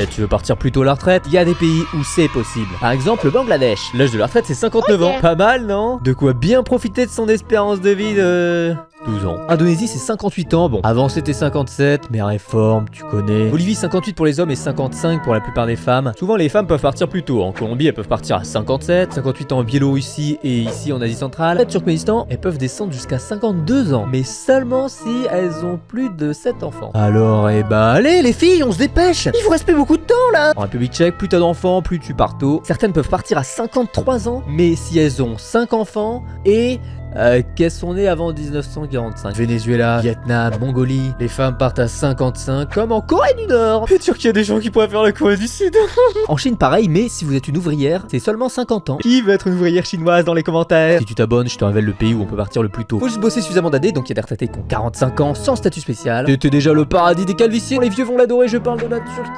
Et tu veux partir plus tôt à la retraite? Il y a des pays où c'est possible. Par exemple, le Bangladesh. L'âge de la retraite, c'est 59 ans. Pas mal, non? De quoi bien profiter de son espérance de vie de 12 ans. Indonésie, c'est 58 ans. Bon, avant c'était 57, mais réforme, tu connais. Bolivie, 58 pour les hommes et 55 pour la plupart des femmes. Souvent, les femmes peuvent partir plus tôt. En Colombie, elles peuvent partir à 57, 58 ans en Biélorussie et ici en Asie centrale. En Turkménistan, elles peuvent descendre jusqu'à 52 ans, mais seulement si elles ont plus de 7 enfants. Alors, eh bah, allez les filles, on se dépêche. Il vous reste plus beaucoup de temps là. En République tchèque, plus t'as d'enfants, plus tu pars tôt. Certaines peuvent partir à 53 ans, mais si elles ont 5 enfants et qu'elles sont nées avant 1945. Venezuela, Vietnam, Mongolie, les femmes partent à 55 comme en Corée du Nord. C'est sûr qu'il y a des gens qui pourraient faire la Corée du Sud. En Chine pareil, mais si vous êtes une ouvrière, c'est seulement 50 ans. Qui veut être une ouvrière chinoise dans les commentaires? Si tu t'abonnes, je te révèle le pays où on peut partir le plus tôt. Faut juste bosser suffisamment d'années, donc il y a des retraités qui ont 45 ans sans statut spécial. C'était déjà le paradis des calvities, les vieux vont l'adorer, je parle de la Turquie.